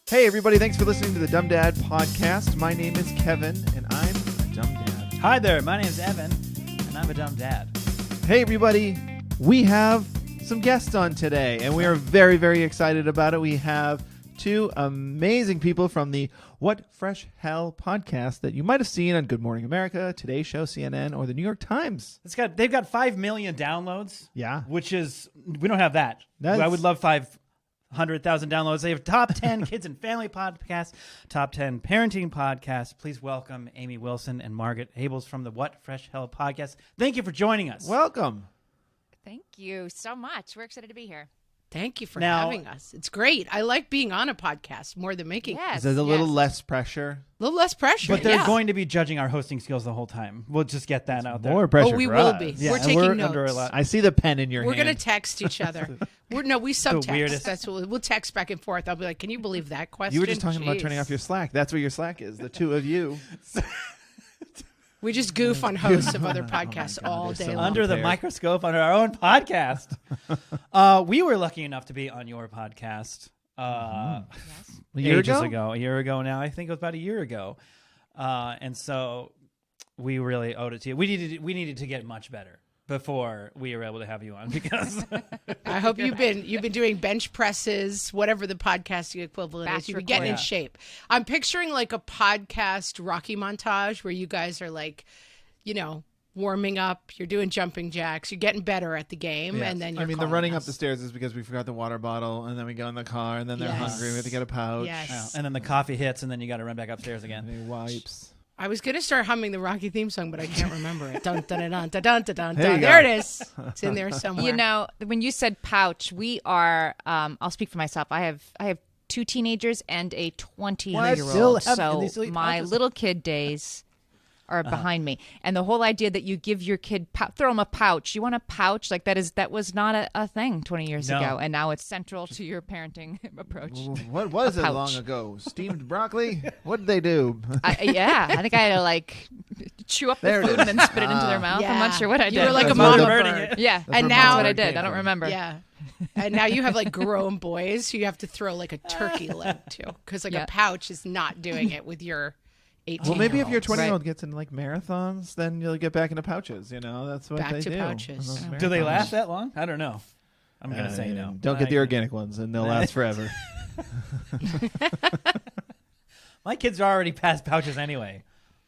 Hey, everybody. Thanks for listening to the Dumb Dad podcast. My name is Kevin, and I'm a dumb dad. Hi there. My name's Evan, and I'm a dumb dad. Hey, everybody. We have some guests on today, and we are very, very excited about it. We have two amazing people from the What Fresh Hell podcast that you might have seen on Good Morning America, Today Show, CNN, or the New York Times. They've got 5 million downloads. Yeah. Which is, we don't have that. I would love 500,000 downloads. They have top 10 kids and family podcasts, top 10 parenting podcasts. Please welcome Amy Wilson and Margaret Abels from the What Fresh Hell podcast. Thank you for joining us. Welcome. Thank you so much. We're excited to be here. Thank you for having us. It's great. I like being on a podcast more than making it. Yes, There's a little less pressure. A little less pressure. But they're going to be judging our hosting skills the whole time. We'll just get that out there. More pressure we for will us. be. Yeah, We're and taking notes. under a lot. I see the pen in your We're hand. going to text each other. We subtext. weirdest. That's what we'll text back and forth. I'll be like, "Can you believe that question?" You were just talking about Jeez. turning off your Slack. That's where your Slack is. The two of you. We just goof on hosts of other podcasts all they're day so long. Under the Unfair. microscope on our own podcast. We were lucky enough to be on your podcast Yes. A year ages ago? A year ago now. I think it was about a year ago. And so we really owed it to you. We needed to get much better before we were able to have you on because I hope you've been doing bench presses, whatever the podcasting equivalent Batch is. You've been getting in recording. shape. I'm picturing like a podcast Rocky montage where you guys are like, warming up. You're doing jumping jacks. You're getting better at the game, Yes. and then you're The calling running us. up the stairs is because we forgot the water bottle, and then we go in the car, and then they're Yes. hungry. We have to get a pouch. Yes. and then the coffee hits and then you got to run back upstairs And again. he wipes. I was going to start humming the Rocky theme song, but I can't remember it. Dun, dun, dun, dun, dun, dun, dun, There you dun. go. There it is. It's in there somewhere. You know, when you said pouch, we are. I'll speak for myself. I have 2 teenagers and a 20-year-old. Still have- So and they still eat my pouches? little kid days are behind me, and the whole idea that you give your kid throw them a pouch. You want a pouch like that was not a thing 20 years No. ago, and now it's central to your parenting approach. What was A it pouch. long ago? Steamed broccoli? What did they do? I think I had to like chew up the There it food is. and then spit it into their mouth. I'm not sure what I did. You were like a That's where mama the- burning bird. it. Yeah, And that's now- what I did. I don't remember. Yeah. And now you have like grown boys who you have to throw like a turkey leg to because like Yeah. a pouch is not doing it with your 18. Well, maybe if your -year-olds. 20-year-old gets in like marathons, then you'll get back into pouches. That's what Back they to do. pouches. in those Do they marathons. last that long? I don't know. I'm going to say no. Don't get the organic ones, and they'll last forever. My kids are already past pouches anyway.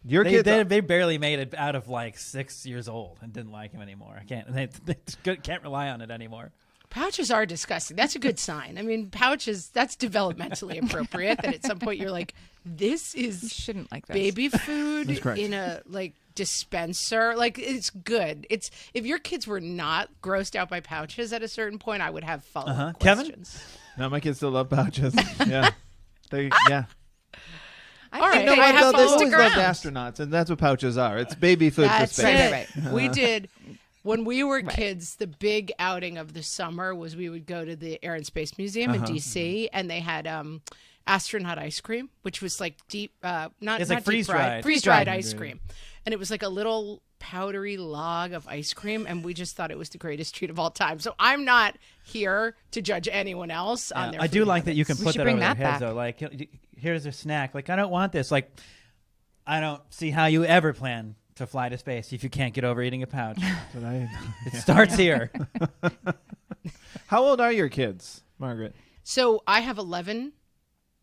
Your They, kids. they barely made it out of like 6 years old and didn't like him anymore. I can't. They can't rely on it anymore. Pouches are disgusting. That's a good sign. I mean, pouches, that's developmentally appropriate that at some point you're like, this You is shouldn't like this. baby food That's correct. in a like dispenser. Like it's good. It's if your kids were not grossed out by pouches at a certain point, I would have follow-up Kevin? questions. No, my kids still love pouches. Yeah. Yeah. I All think right, they I have have to to They've stick always loved around. astronauts, and that's what pouches are. It's baby food That's for space. Right. it. We did when we were kids. The big outing of the summer was we would go to the Air and Space Museum in DC, and they had astronaut ice cream, which was like deep, not It's not like freeze-dried. freeze-dried Freeze-dried. ice cream, and it was like a little powdery log of ice cream, and we just thought it was the greatest treat of all time. So I'm not here to judge anyone else on their. I do food like that you can habits. put should that bring over their that heads back. though. Like, here's a snack. Like, I don't want this. Like, I don't see how you ever plan to fly to space if you can't get over eating a pouch. But It starts here. How old are your kids, Margaret? So I have 11,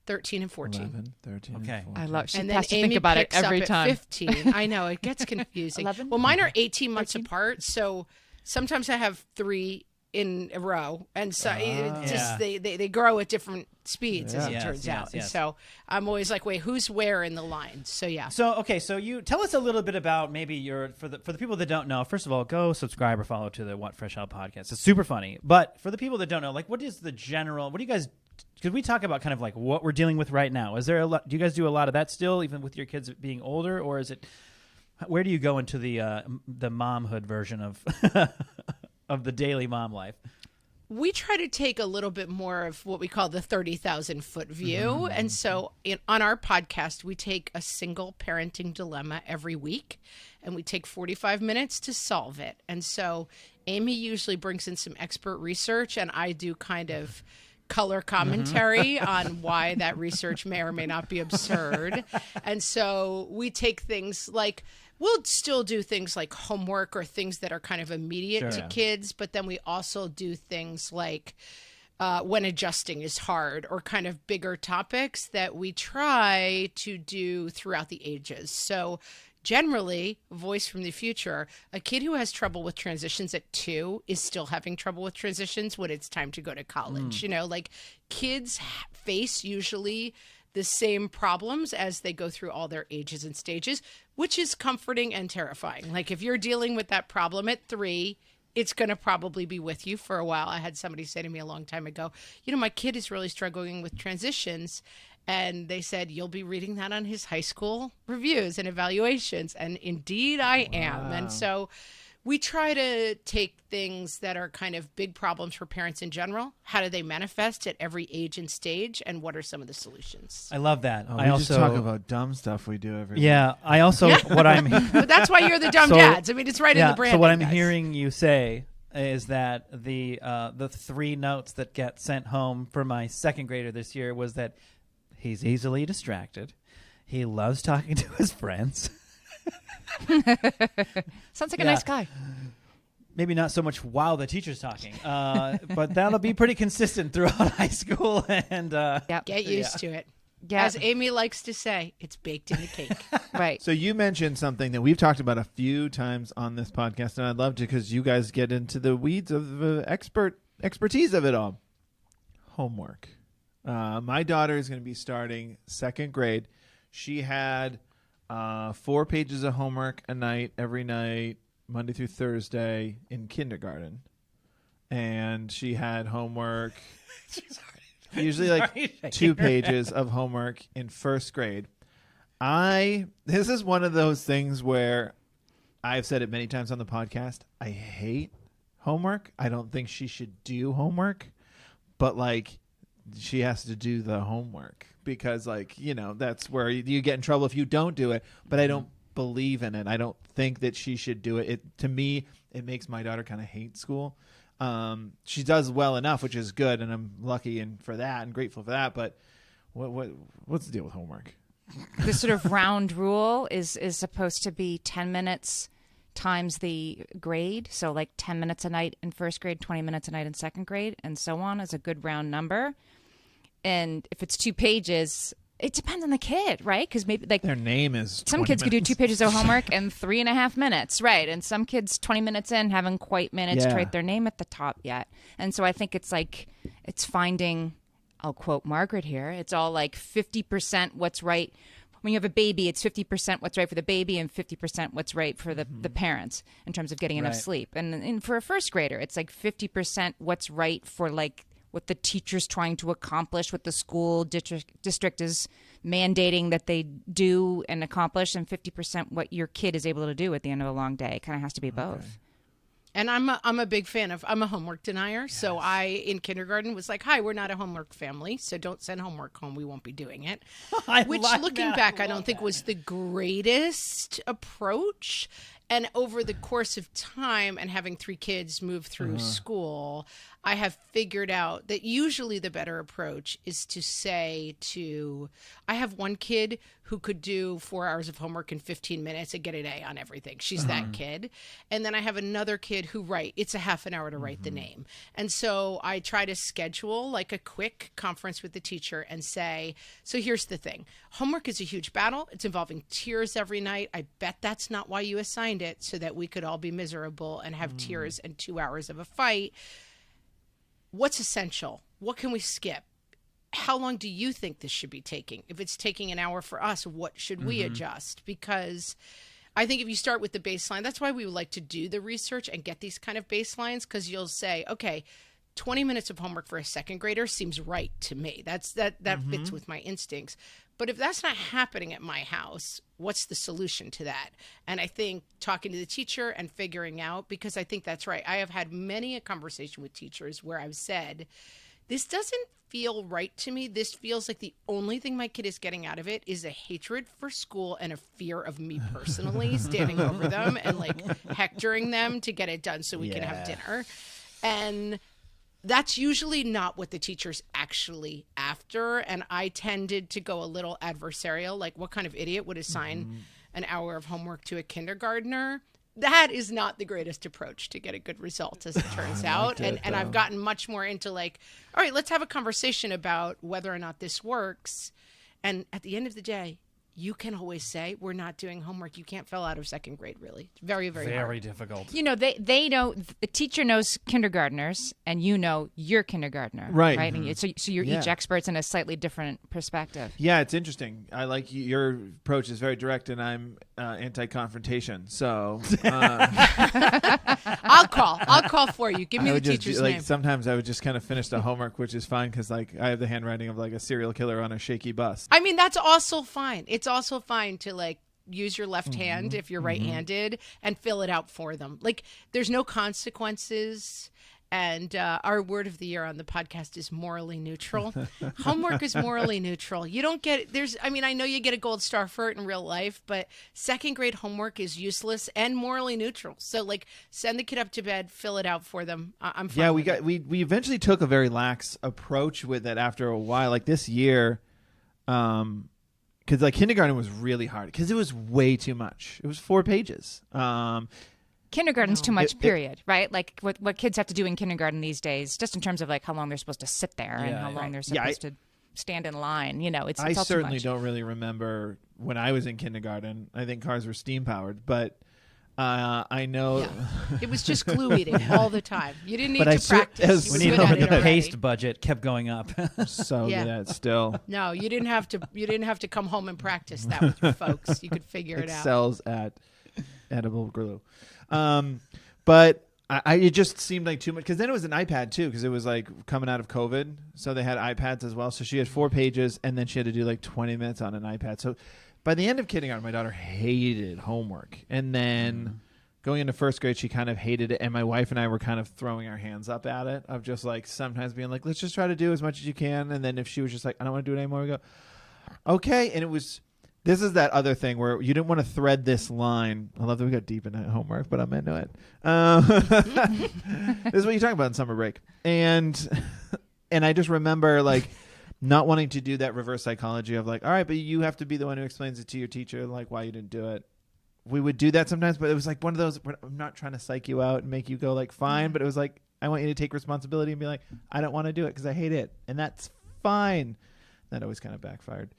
13, and 14. 11, 13, Okay. and 14. I love. She And has then to Amy think about it picks every up time. At 15. I know it gets confusing. 11? Well, mine are 18 months 13? apart, so sometimes I have 3 in a row, and so it just Yeah. they grow at different speeds as it Yes, turns yes, out. And yes. so I'm always like, wait, who's where in the line? So yeah. So you tell us a little bit about maybe your for the people that don't know. First of all, go subscribe or follow to the What Fresh Hell podcast. It's super funny. But for the people that don't know, like, what is the general? What do you guys? Could we talk about kind of like what we're dealing with right now? Is there a lot? Do you guys do a lot of that still, even with your kids being older, or is it? Where do you go into the momhood version of of the daily mom life? We try to take a little bit more of what we call the 30,000 foot view. And so on our podcast, we take a single parenting dilemma every week and we take 45 minutes to solve it. And so Amy usually brings in some expert research and I do kind of color commentary on why that research may or may not be absurd. And so we take things like, we'll still do things like homework or things that are kind of immediate to kids, but then we also do things like when adjusting is hard, or kind of bigger topics that we try to do throughout the ages. So generally, voice from the future, a kid who has trouble with transitions at 2 is still having trouble with transitions when it's time to go to college. You know, like kids face usually the same problems as they go through all their ages and stages, which is comforting and terrifying. Like if you're dealing with that problem at 3, it's going to probably be with you for a while. I had somebody say to me a long time ago, you know, my kid is really struggling with transitions. And they said, you'll be reading that on his high school reviews and evaluations. And indeed I am. And so we try to take things that are kind of big problems for parents in general. How do they manifest at every age and stage? And what are some of the solutions? I love that. We just talk about dumb stuff we do every Yeah. I also, what I'm... But that's why you're the dumb dads. I mean, it's right in the brand. So what I'm hearing you say is that the 3 notes that get sent home for my second grader this year was that he's easily distracted. He loves talking to his friends. Sounds like a nice guy. Maybe not so much while the teacher's talking, but that'll be pretty consistent throughout high school. And get used to it. Yeah. As Amy likes to say, it's baked in the cake. Right. So you mentioned something that we've talked about a few times on this podcast, and I'd love to, because you guys get into the weeds of the expertise of it all. Homework. My daughter is going to be starting 2nd grade. She had 4 pages of homework a night, every night, Monday through Thursday in kindergarten. And she had homework, usually like 2 pages of homework in 1st grade. This is one of those things where I've said it many times on the podcast. I hate homework. I don't think she should do homework, but like, she has to do the homework because, like, you know, that's where you get in trouble if you don't do it. But I don't believe in it. I don't think that she should do it. To me, it makes my daughter kind of hate school. She does well enough, which is good, and I'm lucky for that and grateful for that. But what's the deal with homework? This sort of round rule is supposed to be 10 minutes times the grade. So like 10 minutes a night in 1st grade, 20 minutes a night in 2nd grade, and so on is a good round number. And if it's 2 pages, it depends on the kid, right? Because maybe like their name is some kids could do 2 pages of homework in 3.5 minutes, right? And some kids 20 minutes in haven't quite managed to write their name at the top yet. And so I think it's like it's finding, I'll quote Margaret here, it's all like 50% what's right. When you have a baby, it's 50% what's right for the baby and 50% what's right for the parents in terms of getting enough sleep. And for a 1st grader, it's like 50% what's right for like what the teacher's trying to accomplish, what the school district is mandating that they do and accomplish, and 50% what your kid is able to do at the end of a long day. It kind of has to be both. And I'm a big fan of, I'm a homework denier. Yes. So I, in kindergarten, was like, hi, we're not a homework family, so don't send homework home. We won't be doing it. Which, looking back, I don't think was the greatest approach. And over the course of time and having 3 kids move through school, I have figured out that usually the better approach is to say I have one kid who could do 4 hours of homework in 15 minutes and get an A on everything. She's that kid. And then I have another kid who it's a half an hour to write the name. And so I try to schedule like a quick conference with the teacher and say, so here's the thing. Homework is a huge battle. It's involving tears every night. I bet that's not why you assigned it, so that we could all be miserable and have tears and 2 hours of a fight. What's essential? What can we skip? How long do you think this should be taking? If it's taking an hour for us, what should we adjust? Because I think if you start with the baseline, that's why we would like to do the research and get these kind of baselines, because you'll say, okay, 20 minutes of homework for a 2nd grader seems right to me. That fits with my instincts. But if that's not happening at my house, what's the solution to that? And I think talking to the teacher and figuring out, because I think that's right. I have had many a conversation with teachers where I've said, this doesn't feel right to me. This feels like the only thing my kid is getting out of it is a hatred for school and a fear of me personally standing over them and like hectoring them to get it done so we can have dinner. And that's usually not what the teacher's actually after. And I tended to go a little adversarial, like what kind of idiot would assign an hour of homework to a kindergartner? That is not the greatest approach to get a good result, as it turns out. And I've gotten much more into like, all right, let's have a conversation about whether or not this works. And at the end of the day, you can always say, we're not doing homework. You can't fail out of second grade, really. It's very, very hard. Very difficult. You know, they know, the teacher knows kindergartners, and you know your kindergartner. Right. Right. And so you're each experts in a slightly different perspective. Yeah, it's interesting. I like your approach is very direct, and I'm anti-confrontation. So I'll call for you. Give me the teacher's name. Sometimes I would just kind of finish the homework, which is fine because like I have the handwriting of like a serial killer on a shaky bus. I mean, that's also fine. It's also fine to like use your left hand if you're right-handed and fill it out for them. Like there's no consequences. And our word of the year on the podcast is morally neutral. Homework is morally neutral. You don't get I know you get a gold star for it in real life, but second grade homework is useless and morally neutral. So like send the kid up to bed, fill it out for them. I'm fine. Yeah, we eventually took a very lax approach with it after a while. Like this year, because like kindergarten was really hard because it was way too much. It was 4 pages. Kindergarten's too much, period, right? Like what kids have to do in kindergarten these days, just in terms of like how long they're supposed to sit there and how long they're supposed to stand in line. You know, it's I all certainly too much. don't really remember when I was in kindergarten. I think cars were steam powered, but I know it was just glue eating all the time. You didn't need to as practice. We needed the paste budget kept going up. so that still. No, you didn't have to. You didn't have to come home and practice that with your folks. You could figure it out. Sells at edible glue. But it just seemed like too much because then it was an iPad too because it was like coming out of COVID, so they had iPads as well. So she had 4 pages and then she had to do like 20 minutes on an iPad. So by the end of kindergarten, my daughter hated homework, and then going into first grade, she kind of hated it. And my wife and I were kind of throwing our hands up at it of just like sometimes being like, let's just try to do as much as you can. And then if she was just like, I don't want to do it anymore, we go, okay. And it was. This is that other thing where you didn't want to thread this line. I love that we got deep into homework, but I'm into it. This is what you talk about in summer break. And I just remember like not wanting to do that reverse psychology of like, all right, but you have to be the one who explains it to your teacher, like why you didn't do it. We would do that sometimes, but it was like one of those, I'm not trying to psych you out and make you go like, fine. But it was like, I want you to take responsibility and be like, I don't want to do it because I hate it. And that's fine. That always kind of backfired.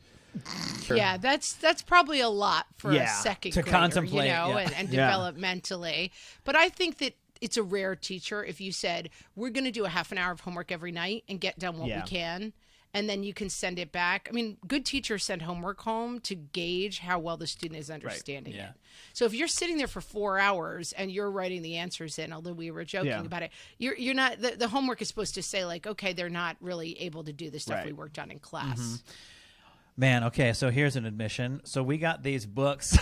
Sure. Yeah, that's probably a lot for a second to grader, contemplate, you know, and developmentally. But I think that it's a rare teacher if you said, we're going to do a half an hour of homework every night and get done what we can, and then you can send it back. I mean, good teachers send homework home to gauge how well the student is understanding it. So if you're sitting there for 4 hours and you're writing the answers in, although we were joking about it, you're not, the homework is supposed to say like, okay, they're not really able to do the stuff we worked on in class. Man, okay, so here's an admission. So we got these books.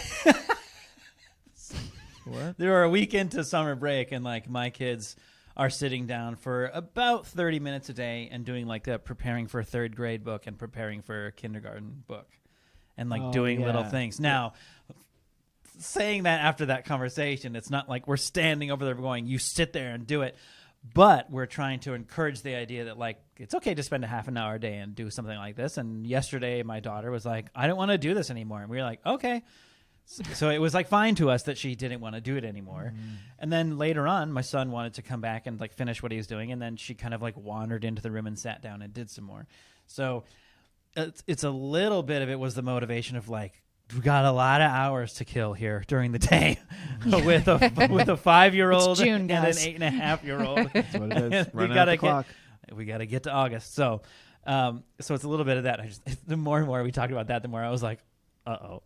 What? They were a week into summer break, and like my kids are sitting down for about 30 minutes a day and doing like the preparing for 3rd grade book and preparing for a kindergarten book and like doing little things. Now, saying that after that conversation, it's not like we're standing over there going, you sit there and do it. But we're trying to encourage the idea that, like, it's okay to spend a half an hour a day and do something like this. And yesterday, my daughter was like, I don't want to do this anymore. And we were like, okay. So it was, like, fine to us that she didn't want to do it anymore. And then later on, my son wanted to come back and, like, finish what he was doing. And then she kind of, like, wandered into the room and sat down and did some more. So it's a little bit of it was the motivation of, like, we got a lot of hours to kill here during the day with a 5-year-old and an 8.5-year-old. That's what it is. we gotta get to August. So it's a little bit of that. The more and more we talked about that, the more I was like, uh-oh.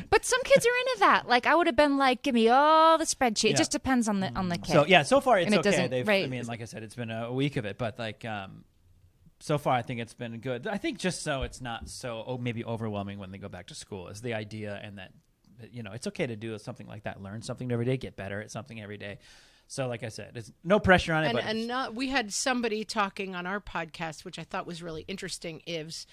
But some kids are into that. Like I would have been like, give me all the spreadsheet. It just depends on the kid. So far it's and okay. Right. I mean, like I said, it's been a week of it, but like so far I think it's been good. I think just so it's not so maybe overwhelming when they go back to school is the idea, and that you know it's okay to do something like that, learn something every day, get better at something every day. So like I said, there's no pressure on it. We had somebody talking on our podcast, which I thought was really interesting, is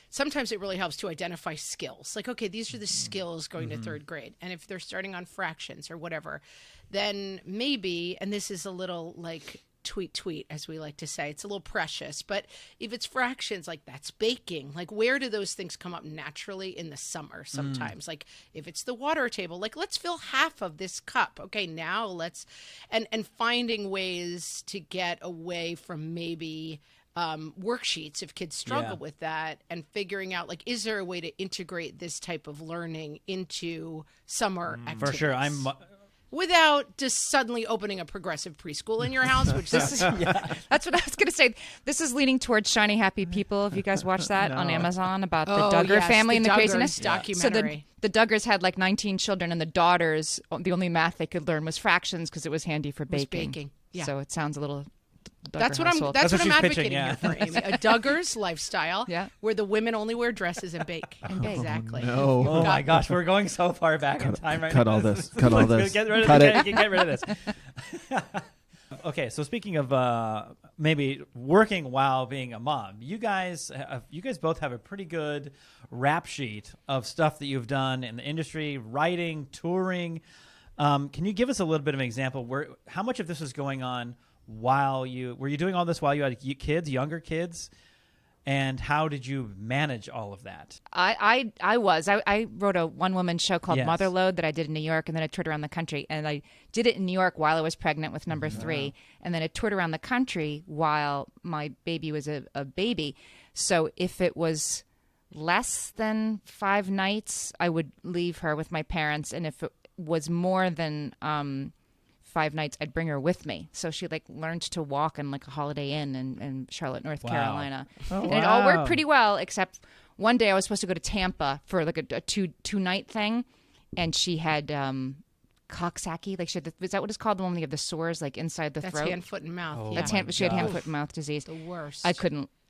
sometimes it really helps to identify skills. Like, okay, these are the skills going to 3rd grade. And if they're starting on fractions or whatever, then maybe, and this is a little like tweet, as we like to say. It's a little precious. But if it's fractions, like that's baking. Like where do those things come up naturally in the summer sometimes? Like if it's the water table, like let's fill half of this cup. Okay, now let's, and finding ways to get away from maybe worksheets if kids struggle with that, and figuring out like, is there a way to integrate this type of learning into summer activities? For sure. Without just suddenly opening a progressive preschool in your house, which this is. That's what I was going to say. This is leading towards Shiny Happy People. If you guys watch that on Amazon about the Duggar family and the craziness. Documentary. So the Duggars had like 19 children, and the daughters, the only math they could learn was fractions because it was handy for baking. Yeah. So it sounds a little. That's what I'm she's advocating pitching, here for, Amy. A Duggar's lifestyle, where the women only wear dresses and bake. Exactly. No. Oh my gosh, we're going so far back in time right now. Cut all this. Cut all this. Get rid of Cut it. it. Get rid of this. Okay, so speaking of maybe working while being a mom, you guys both have a pretty good rap sheet of stuff that you've done in the industry, writing, touring. Can you give us a little bit of an example how much of this was going on were you doing all this while you had kids, younger kids? And how did you manage all of that? I wrote a one-woman show called Motherload that I did in New York, and then I toured around the country. And I did it in New York while I was pregnant with number 3, and then I toured around the country while my baby was a baby. So if it was less than 5 nights, I would leave her with my parents, and if it was more than 5 nights, I'd bring her with me. So she learned to walk in a Holiday Inn in Charlotte, North Carolina. Oh, and it all worked pretty well, except one day I was supposed to go to Tampa for a two-night thing, and she had Coxsackie. Is that what it's called? The one where you have the sores inside the throat? That's hand, foot, and mouth. She had hand, foot, and mouth disease. The worst.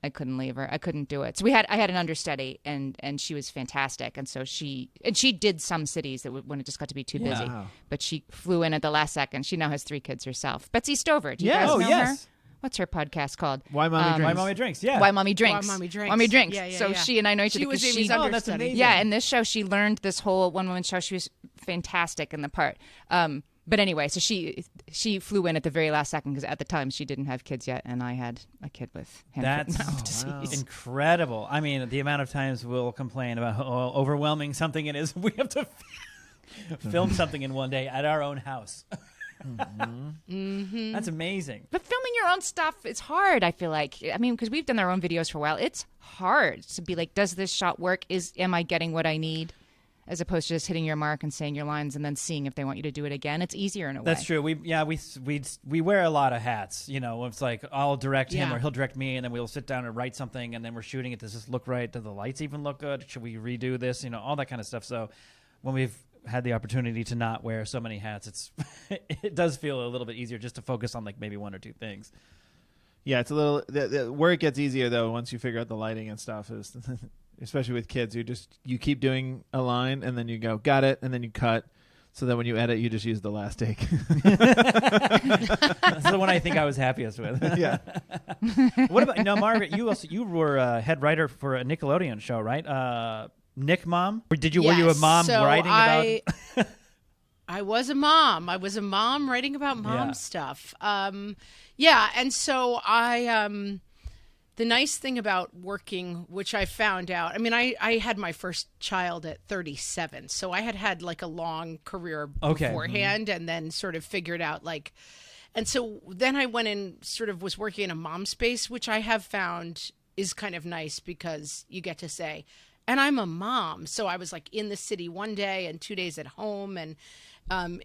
I couldn't leave her. I couldn't do it. So I had an understudy, and she was fantastic. And so she did some cities when it just got to be too busy. Wow. But she flew in at the last second. She now has 3 kids herself. Betsy Stover. Do you guys know her? What's her podcast called? Why Mommy Drinks. Why Mommy Drinks, yeah. Why Mommy Drinks. Why Mommy Drinks. Mommy Drinks. Yeah, so she and I know each other. She was Amy's understudy. that's amazing. Yeah, in this show, she learned this whole one-woman show. She was fantastic in the part. But anyway, so she flew in at the very last second because at the time she didn't have kids yet, and I had a kid with hand, foot, and mouth disease. Incredible. I mean, the amount of times we'll complain about how overwhelming something it is. We have to film something in one day at our own house. That's amazing. But filming your own stuff is hard, I feel like. I mean, because we've done our own videos for a while. It's hard to be like, does this shot work? Am I getting what I need? As opposed to just hitting your mark and saying your lines and then seeing if they want you to do it again. It's easier in a way. That's true. We wear a lot of hats. It's like I'll direct him or he'll direct me, and then we'll sit down and write something, and then we're shooting it. Does this look right? Do the lights even look good? Should we redo this? All that kind of stuff. So when we've had the opportunity to not wear so many hats, it does feel a little bit easier just to focus on maybe 1 or 2 things. Yeah, it's a little where it gets easier though once you figure out the lighting and stuff is especially with kids, you keep doing a line and then you go, got it, and then you cut. So that when you edit, you just use the last take. That's the one I think I was happiest with. Yeah. What about Margaret? You were a head writer for a Nickelodeon show, right? Nick Mom? Or were you a mom writing about? I was a mom. I was a mom writing about mom stuff. And so the nice thing about working, which I found out, I had my first child at 37, so I had a long career beforehand, and then sort of figured out and so then I went and sort of was working in a mom space, which I have found is kind of nice because you get to say, and I'm a mom. So I was in the city one day and 2 days at home, and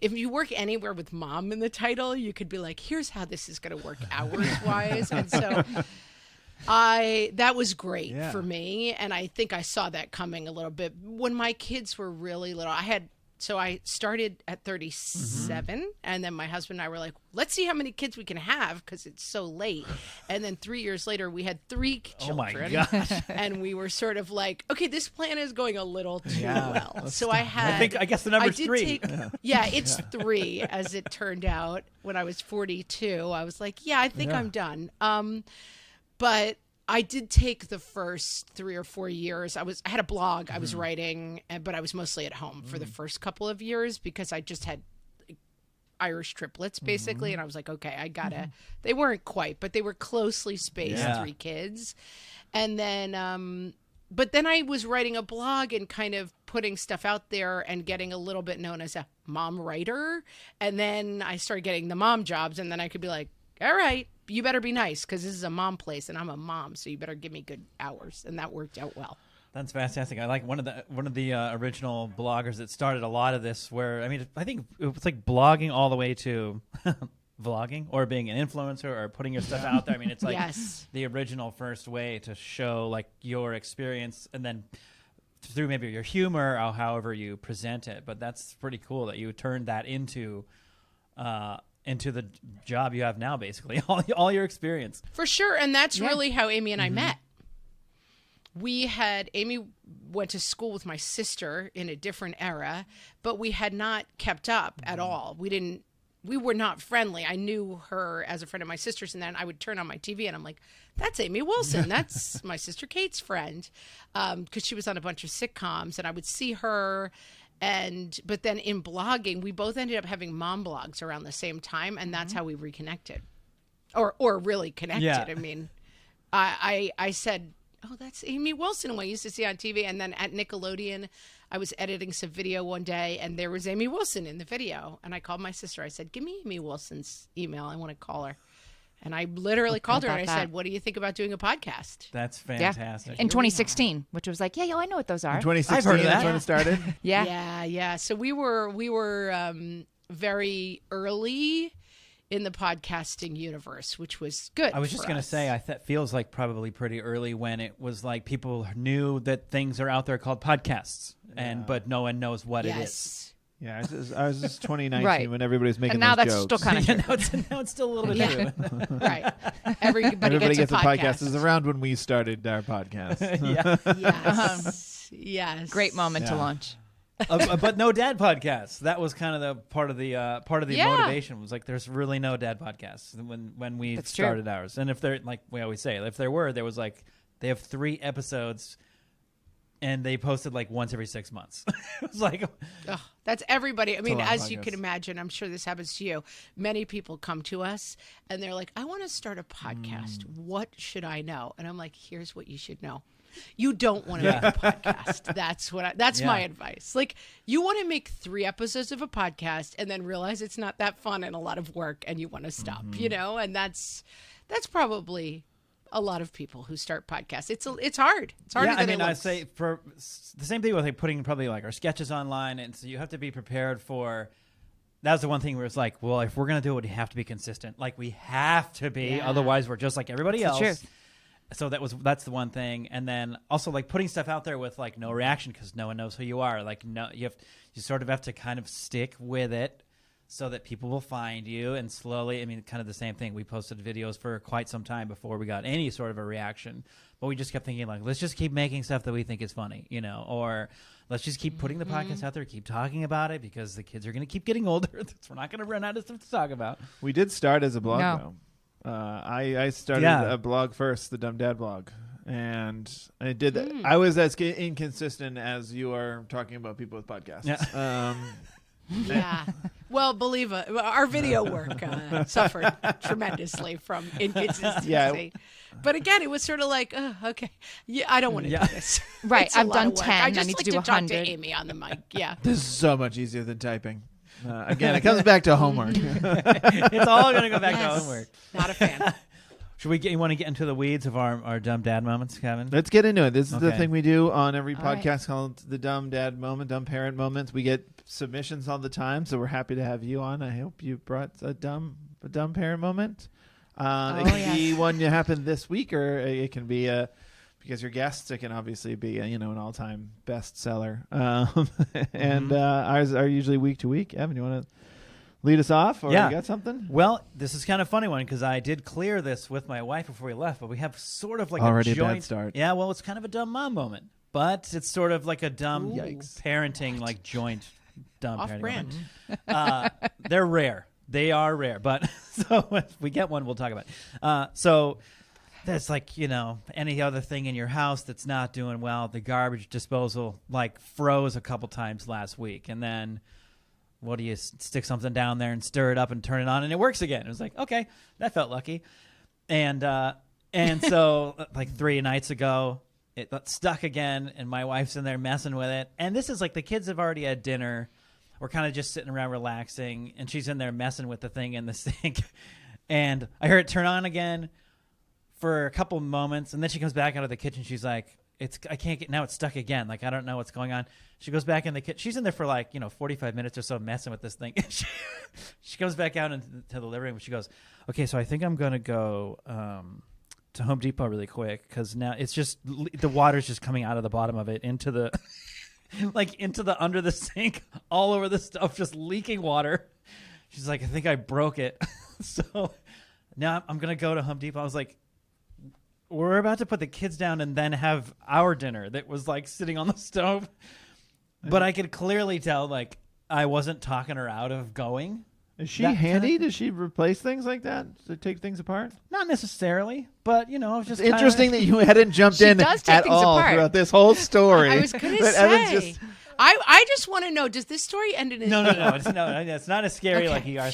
if you work anywhere with mom in the title, you could be like, here's how this is going to work hours wise. And so that was great for me. And I think I saw that coming a little bit when my kids were really little. So I started at 37, and then my husband and I were like, let's see how many kids we can have because it's so late. And then 3 years later, we had 3 children. Oh my gosh. And we were sort of like, okay, this plan is going a little too well. So I guess the number's 3. It's 3 as it turned out. When I was 42, I was like, I think I'm done. But I did take the first 3 or 4 years. I had a blog I was writing, but I was mostly at home for the first couple of years because I just had Irish triplets, basically. And I was like, okay, I gotta, they weren't quite, but they were closely spaced 3 kids. And then, but then I was writing a blog and kind of putting stuff out there and getting a little bit known as a mom writer. And then I started getting the mom jobs, and then I could be like, all right, you better be nice because this is a mom place and I'm a mom, so you better give me good hours. And that worked out well. That's fantastic. I like one of the original bloggers that started a lot of this. Where I think it was like blogging all the way to vlogging or being an influencer or putting your stuff out there. I mean, it's like the original first way to show like your experience, and then through maybe your humor or however you present it. But that's pretty cool that you turned that into the job you have now, basically all your experience. For sure, and that's really how Amy and I met. Amy went to school with my sister in a different era, but we had not kept up at all. We were not friendly. I knew her as a friend of my sister's, and then I would turn on my TV and I'm like, that's Amy Wilson. That's my sister Kate's friend. Because she was on a bunch of sitcoms, and I would see her. But then in blogging, we both ended up having mom blogs around the same time, and that's how we reconnected. Or really connected. Yeah. I mean, I said, oh, that's Amy Wilson, who I used to see on TV. And then at Nickelodeon, I was editing some video one day, and there was Amy Wilson in the video. And I called my sister. I said, give me Amy Wilson's email. I want to call her. And I literally called her, and I said, what do you think about doing a podcast? That's fantastic. In 2016, which was like, I know what those are. In 2016, I've heard of that. that's when it started. Yeah. So we were very early in the podcasting universe, which was good. I was just going to say, it feels like probably pretty early when it was like people knew that things are out there called podcasts, but no one knows what it is. Yeah, I was just 2019 when everybody's making and now those that's jokes. still kind of now it's still a little bit new. Right. Everybody gets a podcast. It was around when we started our podcast. Yes. Great moment to launch. But no dad podcasts. That was kind of the part of the motivation was like there's really no dad podcasts when we started ours. And if there, like we always say, if there was like they have 3 episodes. And they posted like once every 6 months. It was like, that's everybody. I mean, as you can imagine, I'm sure this happens to you. Many people come to us and they're like, I want to start a podcast. What should I know? And I'm like, here's what you should know. You don't want to make a podcast. That's my advice. Like, you want to make 3 episodes of a podcast and then realize it's not that fun and a lot of work and you want to stop, and that's probably a lot of people who start podcasts. It's hard. It's harder than it looks. I say for the same thing with like putting probably like our sketches online, and so you have to be prepared for. That was the one thing where it's like, well, if we're gonna do it, we have to be consistent. Like we have to be, otherwise we're just like everybody else. True. So that's the one thing, and then also like putting stuff out there with like no reaction because no one knows who you are. Like you sort of have to kind of stick with it. So that people will find you, and slowly, kind of the same thing. We posted videos for quite some time before we got any sort of a reaction, but we just kept thinking like, let's just keep making stuff that we think is funny, or let's just keep putting the podcast out there, keep talking about it because the kids are going to keep getting older. We're not going to run out of stuff to talk about. We did start as a blog though. I started a blog first, the Dumb Dad blog. And I did that. I was as inconsistent as you are talking about people with podcasts. Yeah. Yeah. Well, believe it, our video work suffered tremendously from inconsistency. Yeah. But again, it was sort of like, okay, I don't want to do this. Right. It's I've done work. 10. I just need like to do talk 100. to Amy on the mic. Yeah. This is so much easier than typing. Again, it comes back to homework. It's all going to go back to homework. Not a fan. You want to get into the weeds of our dumb dad moments, Kevin? Let's get into it. This is the thing we do on every All podcast called the Dumb Dad Moment, Dumb Parent Moments. We get submissions all the time, so we're happy to have you on. I hope you brought a dumb parent moment. It can be one that happened this week, or it can be because you're guests. It can obviously be an all-time bestseller. And ours are usually week to week. Evan, you want to lead us off, or you got something? Well, this is kind of a funny one because I did clear this with my wife before we left, but we have sort of like already a joint. A bad start. Yeah, well, it's kind of a dumb mom moment, but it's sort of like a dumb parenting, like joint dumb parenting Off-brand. moment. They're rare. They are rare, but so if we get one, we'll talk about it. So that's like, any other thing in your house that's not doing well. The garbage disposal like froze a couple times last week, and then what do you stick something down there and stir it up and turn it on and it works again. It was like, okay, that felt lucky. And so like 3 nights ago, it got stuck again, and my wife's in there messing with it. And this is like the kids have already had dinner. We're kind of just sitting around relaxing, and she's in there messing with the thing in the sink. And I heard it turn on again for a couple moments, and then she comes back out of the kitchen. She's like, I can't get, now it's stuck again. Like, I don't know what's going on. She goes back in the kitchen. She's in there for like, 45 minutes or so messing with this thing. She comes back out into the living room. She goes, okay, so I think I'm going to go to Home Depot really quick, because now it's just, the water's just coming out of the bottom of it into the, into the under the sink, all over the stuff, just leaking water. She's like, I think I broke it. So now I'm going to go to Home Depot. I was like, we're about to put the kids down and then have our dinner that was like sitting on the stove. But I could clearly tell, like, I wasn't talking her out of going. Is she handy? Does she replace things like that? To take things apart? Not necessarily, but it's just interesting that you hadn't jumped in at all throughout this whole story. I was going to say. I just want to know, does this story end in a... No. It's not as scary like you are.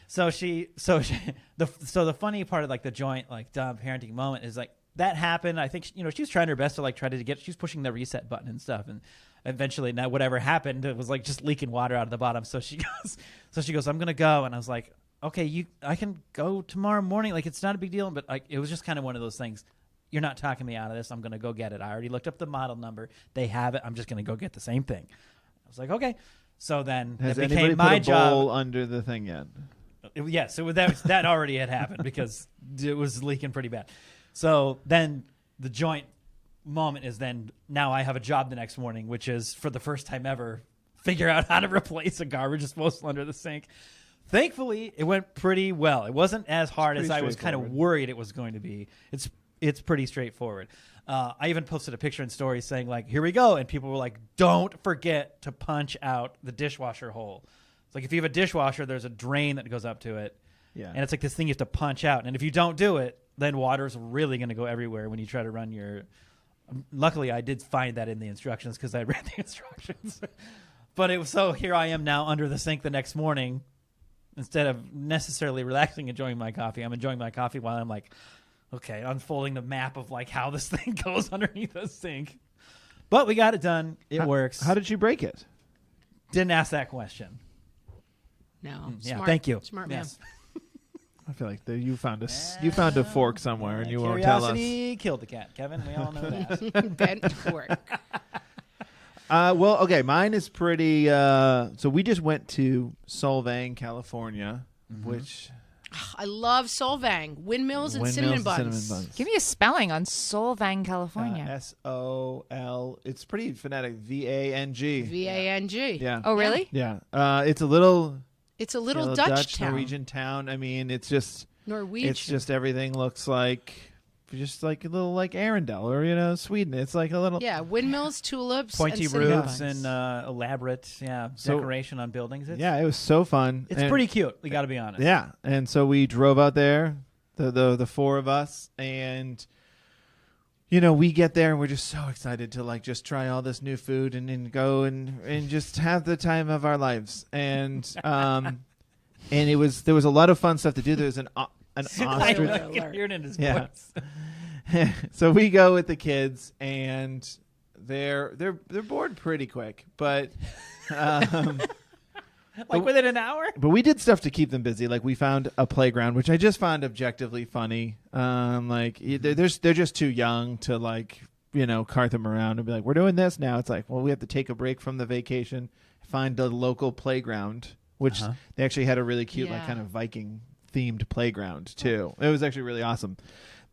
So the funny part of like the joint like dumb parenting moment is like that happened. I think she was trying her best to like try to get. She was pushing the reset button and stuff, and eventually, now whatever happened, it was like just leaking water out of the bottom. So she goes, I'm gonna go, and I was like, okay, I can go tomorrow morning. Like, it's not a big deal, but like it was just kind of one of those things. You're not talking me out of this. I'm going to go get it. I already looked up the model number. They have it. I'm just going to go get the same thing. I was like, okay. So then has it anybody became my put a job. bowl under the thing yet? Yes. So that already had happened because it was leaking pretty bad. So then the joint moment is then now I have a job the next morning, which is for the first time ever, figure out how to replace a garbage disposal under the sink. Thankfully, it went pretty well. It wasn't as hard as I was kind of worried it was going to be. It's pretty straightforward. I even posted a picture in stories saying, like, here we go. And people were like, don't forget to punch out the dishwasher hole. It's like if you have a dishwasher, there's a drain that goes up to it. Yeah. And it's like this thing you have to punch out. And if you don't do it, then water's really going to go everywhere when you try to run your... Luckily, I did find that in the instructions because I read the instructions. But it was so here I am now under the sink the next morning. Instead of necessarily relaxing, enjoying my coffee, I'm enjoying my coffee while I'm like... Okay, unfolding the map of like how this thing goes underneath the sink. But we got it done. It works. How did you break it? Didn't ask that question. No. Yeah, Smart. thank you. Smart man. Yes. I feel like you found a fork somewhere and you won't tell us. Curiosity killed the cat, Kevin. We all know that. Bent fork. Well, okay, mine is pretty... so we just went to Solvang, California, which... I love Solvang. Windmills and cinnamon buns. Give me a spelling on Solvang, California. S-O-L. It's pretty phonetic. V-A-N-G. V-A-N-G. Yeah. Oh, really? Yeah. It's a little Dutch town. Norwegian town. I mean, it's just... Norwegian. It's just everything looks like... Just like a little like Arendelle or, Sweden. It's like a little... Yeah, windmills, tulips, pointy and roofs and elaborate decoration on buildings. It was so fun. It's pretty cute, we got to be honest. Yeah, and so we drove out there, the four of us, and, we get there and we're just so excited to like just try all this new food and go and just have the time of our lives. And and there was a lot of fun stuff to do. There was an ostrich. I can hear it in his voice. So we go with the kids, and they're bored pretty quick, but within an hour. But we did stuff to keep them busy. Like we found a playground, which I just found objectively funny. They're just too young to cart them around and be like, we're doing this now. It's like, well, we have to take a break from the vacation, find a local playground, which they actually had a really cute kind of Viking themed playground too. It was actually really awesome.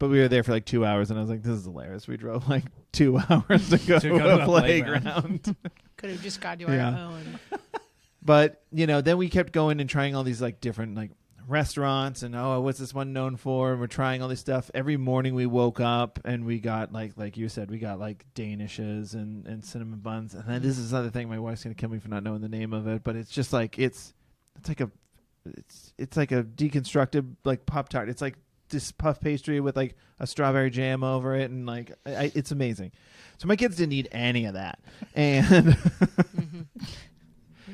But we were there for like 2 hours, and I was like, this is hilarious. We drove like 2 hours to go to a playground. Could have just got to our own. But, then we kept going and trying all these like different like restaurants and, what's this one known for? And we're trying all this stuff. Every morning we woke up and we got like you said, we got like Danishes and cinnamon buns. And then this is another thing. My wife's going to kill me for not knowing the name of it, but it's just like, it's like a deconstructed like Pop-Tart. It's like this puff pastry with like a strawberry jam over it, and like it's amazing. So my kids didn't eat any of that, and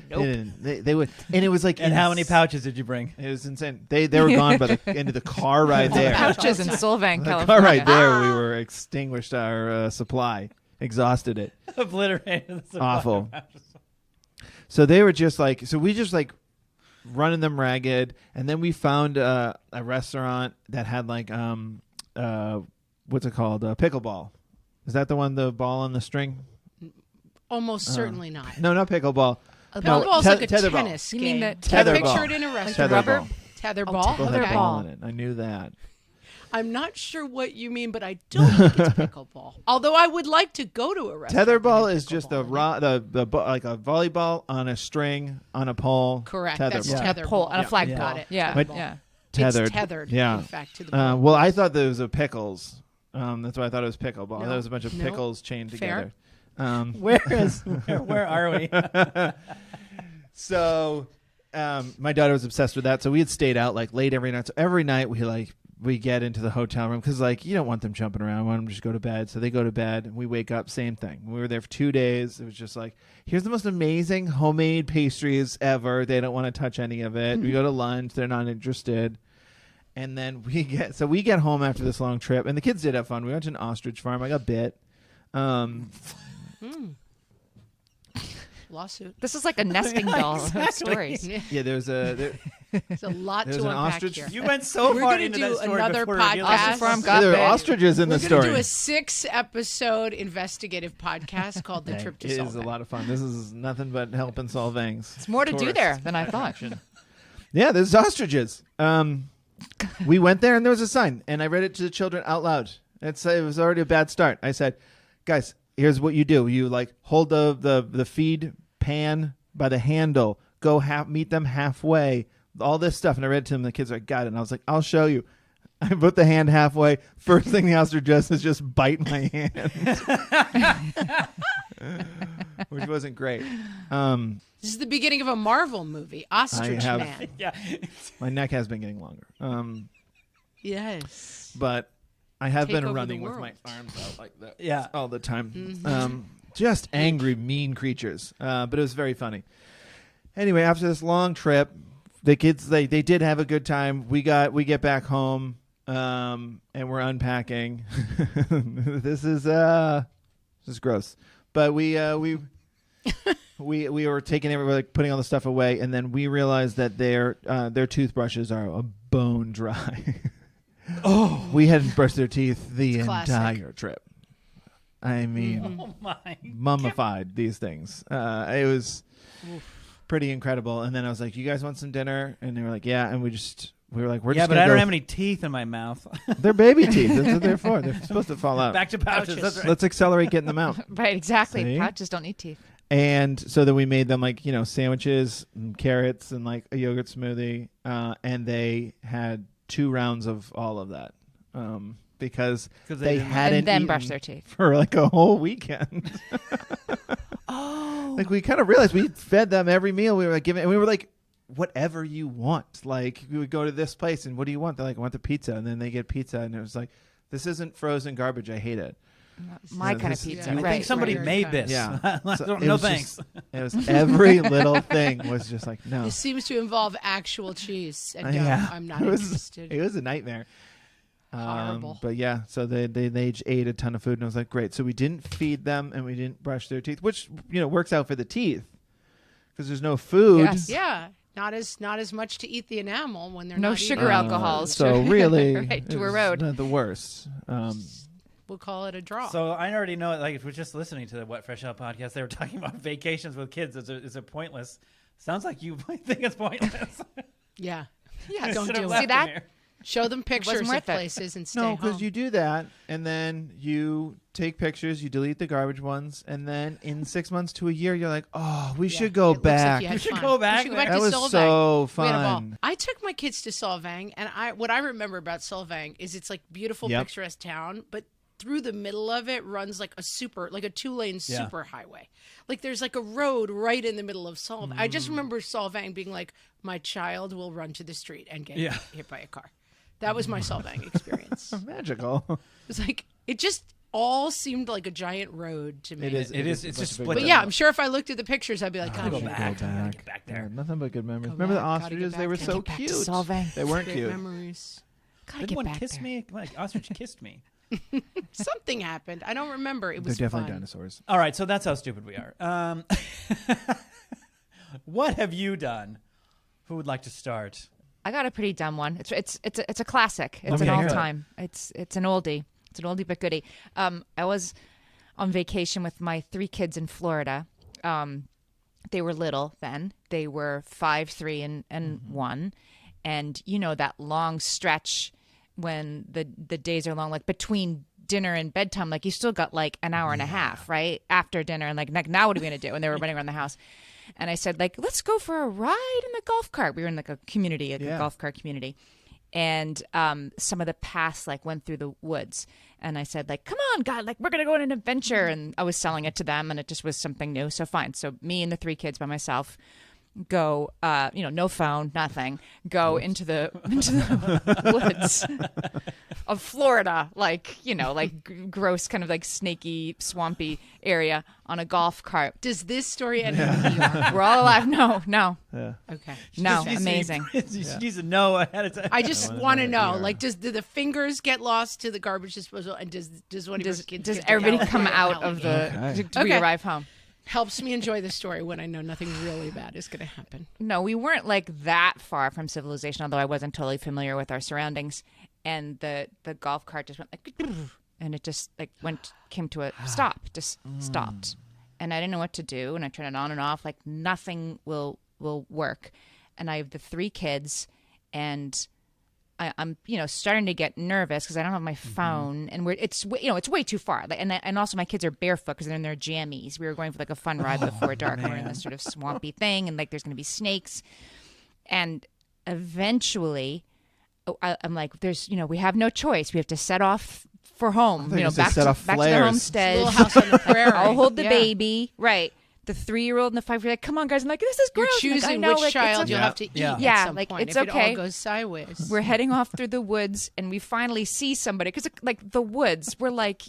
They would, and it was like. And how many pouches did you bring? It was insane. They were gone by the end of the car ride there. Pouches in Solvang, The California. car ride there, we were extinguished our supply, exhausted it. Obliterated the supply Awful. of pouches. So they were just like, so we just like running them ragged, and then we found a restaurant that had like what's it called? Pickleball. Is that the one? The ball on the string? Almost certainly not. No, not pickleball. Pickleball's like a tetherball. tennis You game. mean the I tetherball. picture it in a restaurant. Tetherball. Tetherball. Both had Okay. ball in it. I knew that. I'm not sure what you mean, but I don't think it's pickleball. Although I would like to go to a restaurant. Tetherball that is had just pickleball in it. the like a volleyball on a string on a pole. Correct. Tetherball. That's Yeah. tetherball. Pole on a Yeah. flagpole. Got it. Yeah. But- Yeah. Tethered. It's tethered. Yeah. In fact, to the ball. Well, I thought there was a pickles. That's why I thought it was pickleball. No. There was a bunch of No. pickles chained Fair. together. Where are we? So my daughter was obsessed with that. So we had stayed out like late every night. So every night we get into the hotel room because like you don't want them jumping around. You want them to just go to bed. So they go to bed and we wake up. Same thing. We were there for 2 days. It was just like, here's the most amazing homemade pastries ever. They don't want to touch any of it. We go to lunch. They're not interested. And then we get home after this long trip, and the kids did have fun. We went to an ostrich farm. I got bit. Lawsuit. This is like a nesting doll of stories. Yeah, there's There's a lot There's to an unpack ostrich. here. You went so We're far gonna into do that story another before revealing podcast. Ostrich farm it. got there are bit. ostriches in We're the going to story. do a 6-episode investigative podcast called The Trip to It is a Solvang. lot of fun. This is nothing but helping Solvangs. It's more to do Tourist there than I thought. attraction. Yeah, there's ostriches. We went there and there was a sign, and I read it to the children out loud. It was already a bad start. I said, guys, here's what you do. You like hold the feed pan by the handle, go meet them halfway, all this stuff. And I read it to them. The kids are like, got it. And I was like, I'll show you. I put the hand halfway. First thing the ostrich does is just bite my hand, which wasn't great. This is the beginning of a Marvel movie, Ostrich have- Man. Yeah. My neck has been getting longer. Yes. But I have Take been over running the with my world. arms out like that Yeah. all the time. Mm-hmm. Just angry, mean creatures. But it was very funny. Anyway, after this long trip, the kids they did have a good time. We get back home, and we're unpacking. This is gross. But we were taking everybody, like, putting all the stuff away, and then we realized that their toothbrushes are a bone dry. Oh, we hadn't brushed their teeth the It's classic. entire trip. I mean, Oh my. mummified these things. It was pretty incredible. And then I was like, "You guys want some dinner?" And they were like, "Yeah." And we were like, "We're Yeah, just but gonna I don't go have any teeth in my mouth. They're baby teeth. That's what they're for. They're supposed to fall out. Back to pouches. Pouches. That's right. Let's accelerate getting them out." Right, exactly. See? Pouches don't need teeth. And so then we made them like, sandwiches and carrots and like a yogurt smoothie. And they had 2 rounds of all of that. Because 'Cause they didn't- hadn't And then eaten brush their teeth. for like a whole weekend. Like we kind of realized we fed them every meal. We were like and we were like, whatever you want. Like we would go to this place and what do you want? They're like, I want the pizza. And then they get pizza. And it was like, this isn't frozen garbage. I hate it. My So kind of this is- pizza. Yeah, I right. think somebody right. made this. Yeah. So no it was thanks. just- it was every little thing was just like, no. This seems to involve actual cheese, and no, Yeah. I'm not It was- interested. It was a nightmare. Horrible. But yeah, so they ate a ton of food, and I was like, great. So we didn't feed them, and we didn't brush their teeth, which works out for the teeth because there's no food. Yes. Yeah, not as much to eat the enamel when they're No not sugar eating. alcohols. So really, Right, it to was erode. not the worst. We'll call it a draw. So I already know, like, if we're just listening to the What Fresh Out podcast, they were talking about vacations with kids. Is it pointless? Sounds like you might think it's pointless. yeah, Yes. don't Should've do left it. See that? in here. Show them pictures of worth it. places and stay No, home. because you do that, and then you take pictures, you delete the garbage ones, and then in 6 months to a year, you're like, oh, we Yeah, should go it looks like back. you had We should fun. go back We should go back there. That to was Solvang. so We had a ball. fun. I took my kids to Solvang, and what I remember about Solvang is it's like beautiful, Yep. picturesque town, but through the middle of it runs like a 2-lane Yeah. super highway. Like there's like a road right in the middle of Solvang. I just remember Solvang being like, my child will run to the street and get Yeah. hit by a car. That was my Solvang experience. It Magical. was like, it just all seemed like a giant road to me. It is. It is. It's just split. But yeah, I'm sure if I looked at the pictures, I'd be like, Gotta oh, go back. Gotta Get back there. Yeah, nothing but good memories. Go Remember the back, gotta get ostriches? They back were there. so Get back to cute. Solvang. They weren't great cute. memories. Gotta Did get one back kiss there. me? Like ostrich kissed me. Something happened. I don't remember. It They're was definitely fun. dinosaurs. All right, so that's how stupid we are. What have you done? Who would like to start? I got a pretty dumb one. It's a classic. It's Okay, an hear it. all-time. It's an oldie. It's an oldie but goodie. I was on vacation with my 3 kids in Florida. They were little then. They were 5, 3, and 1. And you know that long stretch when the days are long, like between dinner and bedtime, like you still got like an hour and a half, right? After dinner, and like now what are we gonna do? And they were running around the house. And I said, like, let's go for a ride in the golf cart. We were in like a community, a golf cart community. And some of the paths like went through the woods. And I said, like, come on, God, like we're going to go on an adventure. And I was selling it to them and it just was something new. So fine. So me and the 3 kids by myself go, no phone, nothing, go into the woods of Florida, like, gross kind of like snaky, swampy area on a golf cart. Does this story end in New York? We're all alive. No. Yeah. Okay. No, She needs to- amazing. She needs to know ahead of time. I just want to know, Yeah. like, do the fingers get lost to the garbage disposal, and does one of your kids Does get to everybody come California out of Allegheny? the? Do we Okay. arrive home? Helps me enjoy the story when I know nothing really bad is going to happen. No, we weren't like that far from civilization, although I wasn't totally familiar with our surroundings. And the golf cart just went like, and it just like came to a stop, just stopped. And I didn't know what to do. And I turned it on and off, like nothing will work. And I have the 3 kids, and I'm starting to get nervous because I don't have my phone, and it's way too far. Like, and also my kids are barefoot because they're in their jammies. We were going for like a fun ride before dark. And we're in this sort of swampy thing, and like there's going to be snakes. And eventually, I'm like, we have no choice. We have to set off for home. thought you said Back set to off the flares. homestead. Little house on the prairie. I'll hold the Yeah. baby. Right. The 3-year-old and the 5-year-old, like, come on, guys. I'm like, this is You're gross. I'm like, I choosing know, which like, it's child okay. you'll have to eat Yeah. at Yeah, some like, point it's if it okay. all goes sideways. We're heading off through the woods, and we finally see somebody. Because, like, the woods, we're, like,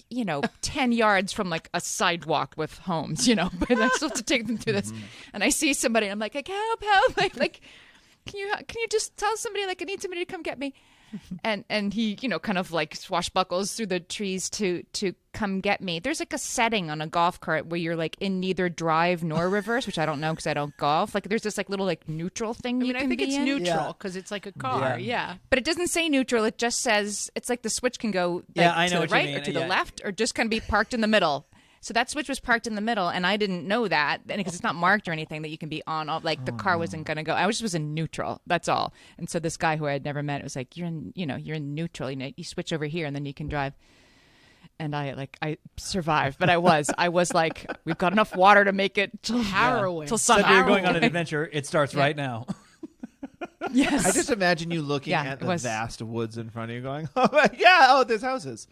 10 yards from, like, a sidewalk with homes, But I still have to take them through this. And I see somebody, and I'm like, help. Like, can you just tell somebody, like, I need somebody to come get me? And he, kind of like swashbuckles through the trees to come get me. There's like a setting on a golf cart where you're like in neither drive nor reverse, which I don't know because I don't golf. Like there's this like little like neutral thing. I think it's neutral. neutral because it's like a car. Yeah. But it doesn't say neutral. It just says it's like the switch can go like, I know to what the you right mean. or to the Yeah. left or just can be parked in the middle. So that switch was parked in the middle, and I didn't know that, and because it's not marked or anything that you can be on. Like the car wasn't going to go. I was in neutral. That's all. And so this guy who I had never met was like, "You're in neutral. You switch over here, and then you can drive." And I survived, but I was like, we've got enough water to make it till Harrowing. till So sun. if you're going on an adventure, it starts Yeah. right now. Yes. I just imagine you looking Yeah, at it the was- vast woods in front of you, going, "Oh, there's houses,"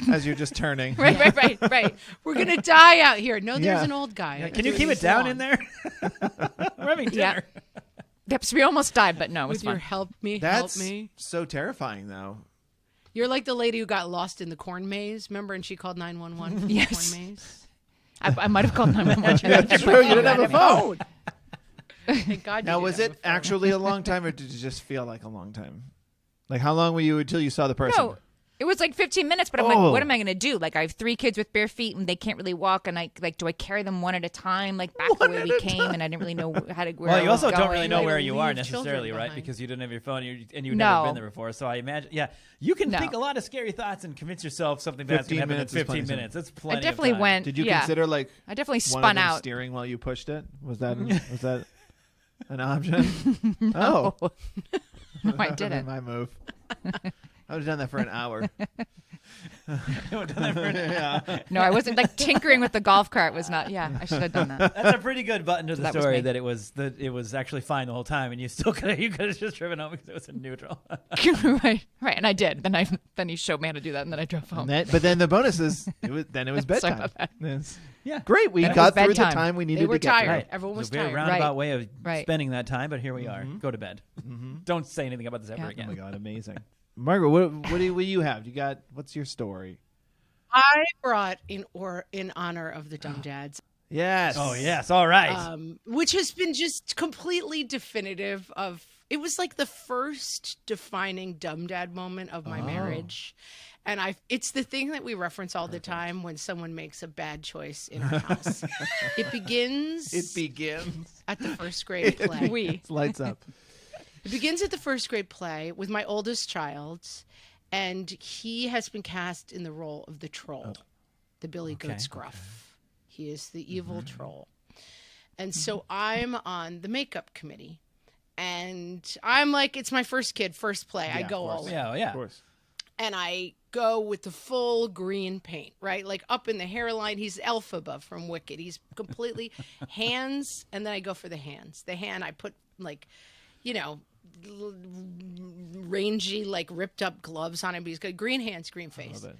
as you're just turning. right. We're going to die out here. No, there's Yeah. an old guy. Can you keep it down in there? We're having Yeah. dinner. Yep. So we almost died, but no, it was With your fun. help me, That's help me. so terrifying, though. You're like the lady who got lost in the corn maze, remember? And she called 911 for Yes. the corn maze. I might have called 911. That's true. You didn't have a phone. Thank God. Now, you was didn't it have a phone. actually a long time, or did it just feel like a long time? Like, how long were you until you saw the person? No, it was like 15 minutes, but I'm Oh. like, what am I going to do? Like, I have 3 kids with bare feet, and they can't really walk, and do I carry them one at a time, like back the way we came, and I didn't really know how to. Where Well, I you was also don't going. really know Like, where you are leave children necessarily, right? behind. Because you didn't have your phone and you've No. never been there before. So I imagine, you can No. think a lot of scary thoughts and convince yourself something bad's going 15 to happen in minutes is 15 plenty of minutes. That's I plenty. definitely of time. went. Did you yeah. consider like I definitely one spun of them out. steering while you pushed it? Was that an option? Oh, No, I That would've been didn't. my move. I would have done that for an hour. Yeah. No, I wasn't like tinkering with the golf cart. Was not. Yeah, I should have done that. That's a pretty good button to the That was story me. that it was actually fine the whole time, and you could have just driven home because it was in neutral. right, and I did. Then he showed me how to do that, and then I drove home. But then the bonus is it was Sorry bedtime. about that. It's Yeah. great. We And it got was through the bedtime. time we needed They were to get tired. through. Right. Everyone was It's a very tired. roundabout Right. way of Right. spending that time, but here we are. Go to bed. Don't say anything about this ever Yeah. Oh again. my god, amazing. Margaret, what do you have? What's your story? I brought in honor of the Dumb Dads, Yes. Oh yes, all right. which has been just completely definitive of. It was like the first defining Dumb Dad moment of my marriage. And it's the thing that we reference all the time when someone makes a bad choice in our house. It begins at the first grade play. Lights up. It begins at the first grade play with my oldest child, and he has been cast in the role of the troll, the Billy Goat Scruff. He is the evil troll. And so I'm on the makeup committee, and I'm like, it's my first kid, first play. I go all in. Yeah. Of course. And I go with the full green paint, right? Like up in the hairline. He's Elphaba from Wicked. He's completely hands, and then I go for the hands. The hand I put like, rangy, like ripped up gloves on him. But he's got green hands, green face. I love it.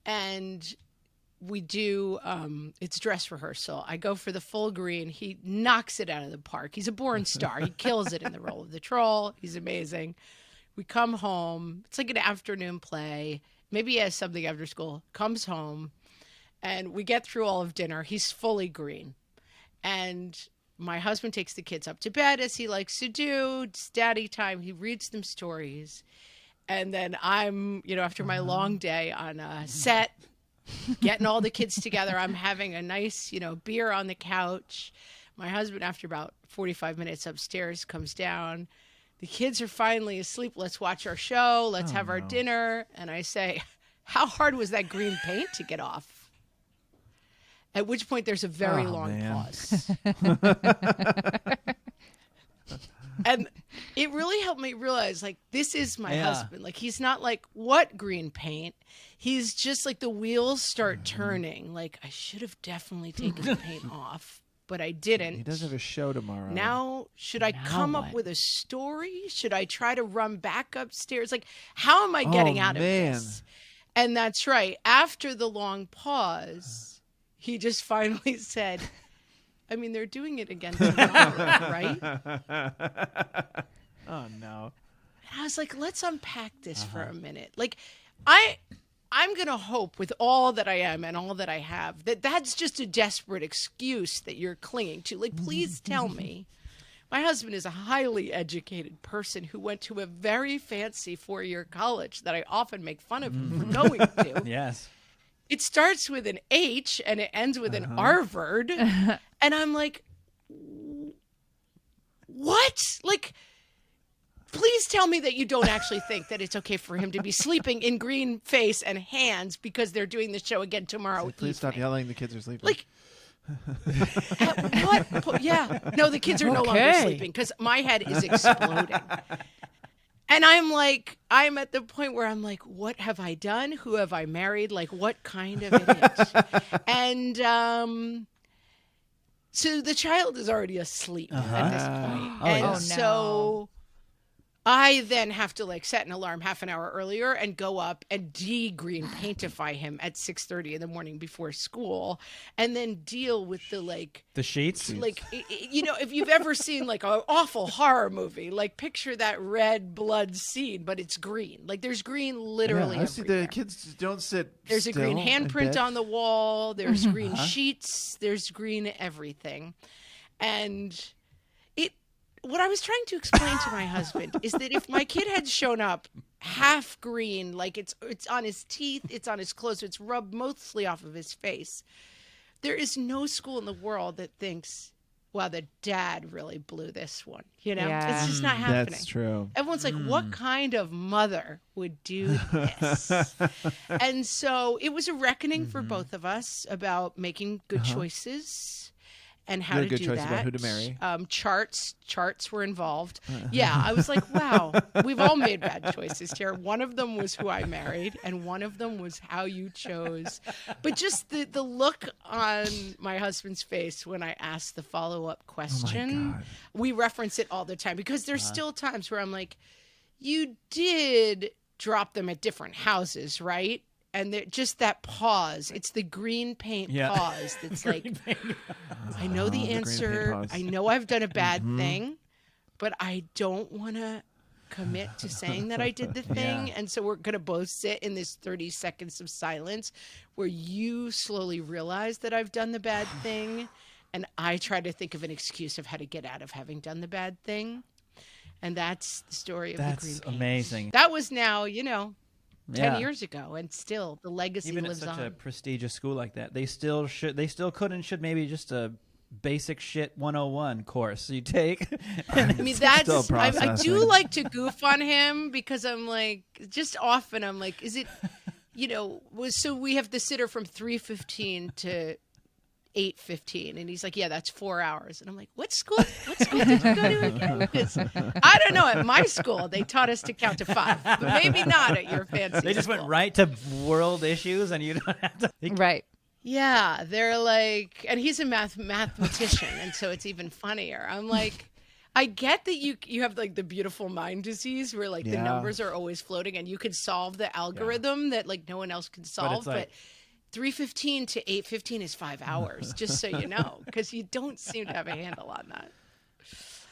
And we do, it's dress rehearsal. I go for the full green. He knocks it out of the park. He's a born star. He kills it in the role of the troll. He's amazing. We come home. It's like an afternoon play. Maybe he has something after school. Comes home, and we get through all of dinner. He's fully green. And my husband takes the kids up to bed, as he likes to do. It's daddy time. He reads them stories. And then I'm, after my long day on a set, getting all the kids together. I'm having a nice, beer on the couch. My husband, after about 45 minutes upstairs, comes down. The kids are finally asleep. Let's watch our show. Let's have our dinner. And I say, how hard was that green paint to get off? At which point there's a very long pause. And it really helped me realize, like, this is my husband. Like, he's not like, what green paint? He's just like, the wheels start turning. Like, I should have definitely taken the paint off, but I didn't. He does have a show tomorrow. Now, should I come up with a story? Should I try to run back upstairs? Like, how am I getting out of this? And that's right. After the long pause, he just finally said, I mean, they're doing it again tomorrow, right? Oh, no. And I was like, let's unpack this for a minute. Like, I'm going to hope with all that I am and all that I have that that's just a desperate excuse that you're clinging to. Like, please tell me. My husband is a highly educated person who went to a very fancy 4-year college that I often make fun of him for going to. Yes. It starts with an H and it ends with an Harvard. And I'm like, what? Like, please tell me that you don't actually think that it's okay for him to be sleeping in green face and hands because they're doing the show again tomorrow. Please stop yelling. The kids are sleeping. Like, what? Yeah. No, the kids are no longer sleeping because my head is exploding. And I'm at the point where I'm like, what have I done? Who have I married? Like, what kind of idiot? And so the child is already asleep at this point. And so I then have to like set an alarm half an hour earlier and go up and green paintify him at 6:30 in the morning before school, and then deal with the sheets. Like, if you've ever seen like an awful horror movie, like picture that red blood scene, but it's green. Like there's green literally I see everywhere. the kids don't sit. There's a green handprint on the wall. There's green sheets. There's green everything, and what I was trying to explain to my husband is that if my kid had shown up half green, like it's on his teeth, it's on his clothes, it's rubbed mostly off of his face, there is no school in the world that thinks, wow, the dad really blew this one. It's just not happening. That's true. Everyone's like, what kind of mother would do this? And so it was a reckoning for both of us about making good choices. And how to good do choice that. about who to marry. Charts were involved. Yeah, I was like, wow, we've all made bad choices here. One of them was who I married, and one of them was how you chose. But just the look on my husband's face when I asked the follow-up question, we reference it all the time because there's still times where I'm like, you did drop them at different houses, right? And just that pause. It's the green paint pause that's like, I know the answer. I know I've done a bad thing, but I don't want to commit to saying that I did the thing. And so we're going to both sit in this 30 seconds of silence where you slowly realize that I've done the bad thing. And I try to think of an excuse of how to get out of having done the bad thing. And that's the story of the green paint. Amazing. That was now, 10 years ago, and still the legacy Even lives at such on. a prestigious school like that, they still could and should maybe just a basic shit 101 course you take. I mean, that's still I do like to goof on him because I'm like, just often I'm like, is it, so we have the sitter from 3:15 to 8:15, and he's like, yeah, that's 4 hours. And I'm like, what school did you go to again? 'Cause I don't know, at my school they taught us to count to 5, but maybe not at your fancy They just school. went right to world issues, and you don't have to Right. Yeah, they're like, and he's a mathematician, and so it's even funnier. I'm like, I get that you have like the beautiful mind disease where like the numbers are always floating and you can solve the algorithm that like no one else can solve, but 3:15 to 8:15 is 5 hours, just so you know, because you don't seem to have a handle on that.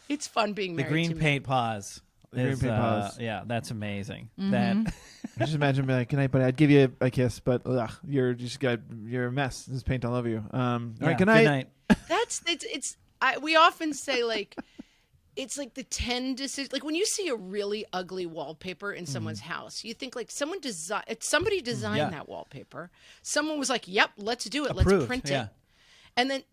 It's fun being married The green to me. paint pause. Green paint pause. Yeah, that's amazing. Mm-hmm. That I just imagine being like, "Good night, buddy. I'd give you a kiss, but you're a mess. There's paint all over you." All right, good night. We often say like, it's like the 10 decisions. Like when you see a really ugly wallpaper in someone's house, you think like somebody designed that wallpaper. Someone was like, "Yep, let's do it. Approved, let's print it." And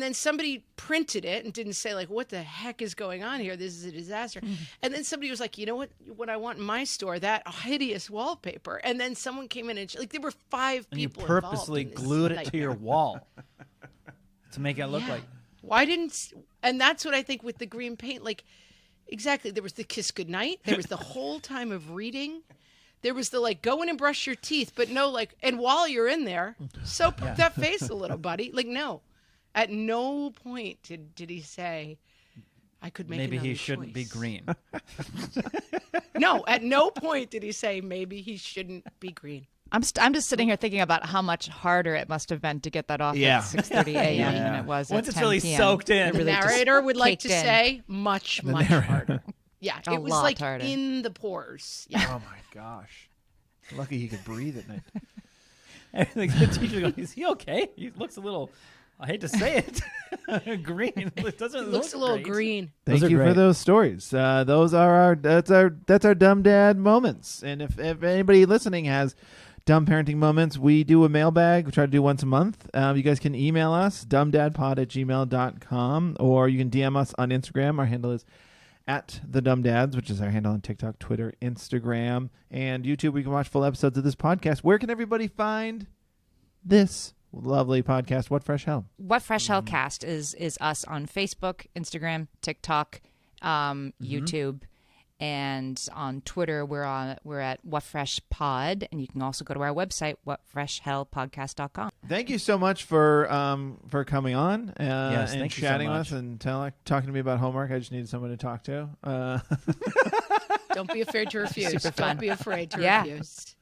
then somebody printed it and didn't say like, "What the heck is going on here? This is a disaster." And then somebody was like, "You know what I want in my store? That hideous wallpaper." And then someone came in and like there were 5 and you people purposely involved in this glued it to nightmare. your wall to make it look Yeah. like. Why didn't? And that's what I think with the green paint. Like, exactly. There was the kiss goodnight. There was the whole time of reading. There was the like go in and brush your teeth, but no, like, and while you're in there, soap up that face a little, buddy. Like, no, at no point did he say I could make Maybe he another shouldn't be choice. green. No, at no point did he say maybe he shouldn't be green. I'm just sitting here thinking about how much harder it must have been to get that off at 6:30 a.m. than it was Once at it's 10 really p.m. soaked in. It The really just narrator would like to caked in. say much harder. Yeah, A it was lot like harder. in the pores. Yeah. Oh my gosh! Lucky he could breathe at night. The teacher goes, "Is he okay? He looks a little. I hate to say it, green. It doesn't Looks a look little great." green. Thank Those are you for great. those stories. Those are that's our dumb dad moments. And if anybody listening has dumb parenting moments, we do a mailbag. We try to do once a month. You guys can email us dumbdadpod@gmail.com, or you can DM us on Instagram. Our handle is @thedumbdads, which is our handle on TikTok, Twitter, Instagram, and YouTube. We can watch full episodes of this podcast. Where can everybody find this lovely podcast, What Fresh Hell? What Fresh Hell Cast is us on Facebook, Instagram, TikTok, YouTube, and on Twitter we're at What Fresh Pod, and you can also go to our website whatfreshhellpodcast.com. Thank you so much for coming on Yes, and thank you so chatting with much. us and talking to me about homework. I just needed someone to talk to. Don't be afraid to refuse. Super fun. Don't be afraid to Yeah. refuse.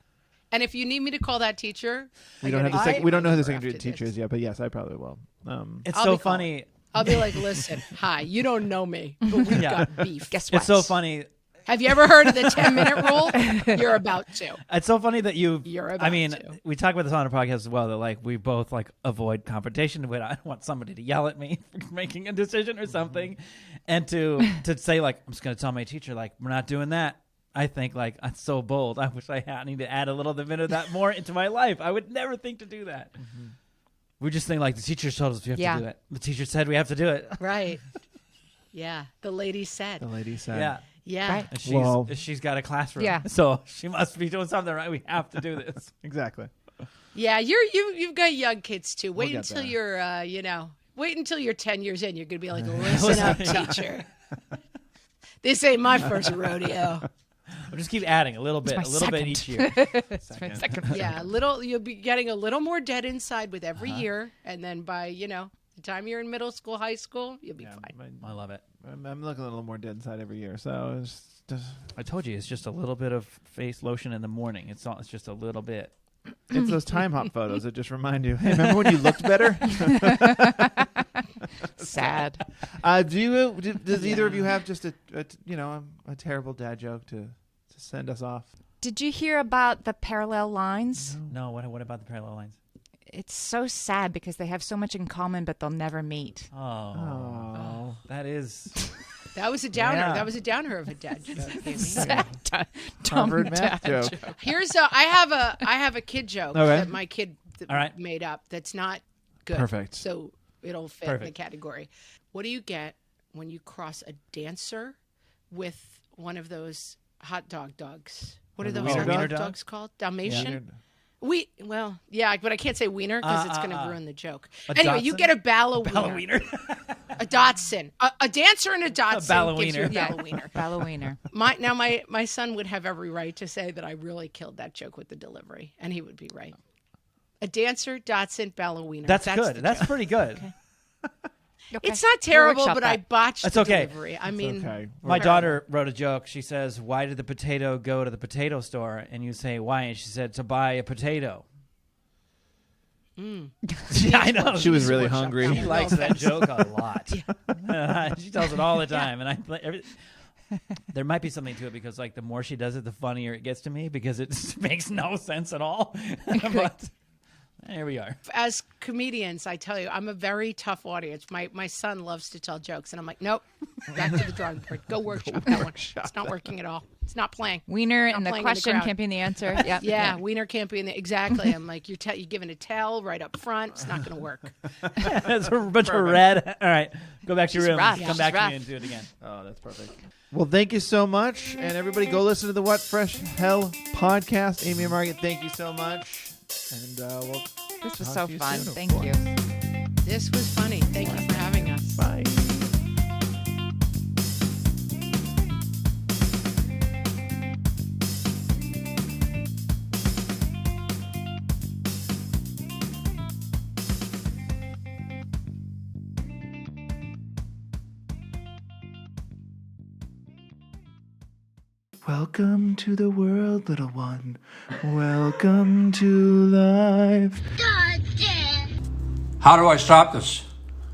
And if you need me to call that teacher, we don't know who the secondary after teacher this. is yet, but yes, I probably will. It's I'll so be calling. funny. I'll be like, listen, hi, you don't know me, but we've Yeah. got beef. Guess what? It's so funny. Have you ever heard of the 10-minute rule? You're about to. It's so funny that You're about to. we talk about this on our podcast as well. That like we both like avoid confrontation. But I don't want somebody to yell at me for making a decision or something, and to say like I'm just going to tell my teacher like we're not doing that. I think like I'm so bold. I wish I need to add a little bit of that more into my life. I would never think to do that. We just think like the teacher told us we have to do it. The teacher said we have to do it. Right. Yeah. The lady said. The lady said. Yeah. Yeah. Right. And she's got a classroom. Yeah. So she must be doing something right. We have to do this. Exactly. Yeah. You've got young kids too. Wait get until there. you're, wait until you're 10 years in. You're going to be like, listen up, teacher. This ain't my first rodeo. We'll just keep adding a little bit second. each year. Second. Yeah, you'll be getting a little more dead inside with every year, and then by the time you're in middle school, high school, you'll be fine. I love it. I'm looking a little more dead inside every year, so it's just I told you it's just a little bit of face lotion in the morning. It's just a little bit. it's those time hop photos that just remind you. Hey, remember when you looked better? Sad. Does either of you have just a terrible dad joke to send us off? Did you hear about the parallel lines? No, what about the parallel lines? It's so sad because they have so much in common, but they'll never meet. Oh. That is... That was a downer. Yeah. That was a downer of a dad joke. Sad. Harvard math joke. I have a kid joke Okay. that my kid made up that's not good. Perfect. So it'll fit in the category. What do you get when you cross a dancer with one of those hot dog dogs? What are those wiener hot dog? dogs called? Dalmatian? Yeah. But I can't say wiener because it's going to ruin the joke. A Anyway, you Dotson? get a ballowiener. A Dotson. A dancer and a Dotson gives you a ballowiener. Ballowiener. My son would have every right to say that I really killed that joke with the delivery, and he would be right. A dancer, Dotson, ballowiener. That's the good. That's joke. pretty good. Okay. It's not terrible, We'll workshop but I that. botched That's the okay. delivery. I mean, Okay. My daughter wrote a joke. She says, "Why did the potato go to the potato store?" And you say, "Why?" And she said, "To buy a potato." I know. She was really hungry. She likes that joke a lot. She tells it all the time, and there might be something to it because, like, the more she does it, the funnier it gets to me because it makes no sense at all. But here we are. As comedians, I tell you, I'm a very tough audience. My son loves to tell jokes, and I'm like, nope, back to the drawing board. Go workshop that one. It's not working at all. It's not playing. Wiener Not and the playing in the question crowd. can't be in the answer. Yep. Yeah, wiener can't be in the exactly. I'm like, you're giving a tell right up front. It's not going to work. That's a bunch of red. All right, go back to your room. rough. Come She's back to rough. me and do it again. Oh, that's perfect. Well, thank you so much. And everybody go listen to the What Fresh Hell podcast. Amy and Margaret, thank you so much. And This was talk so to you fun. soon, of Thank course. you. This was funny. Thank you for having us. Bye. Welcome to the world, little one. Welcome to life. How do I stop this?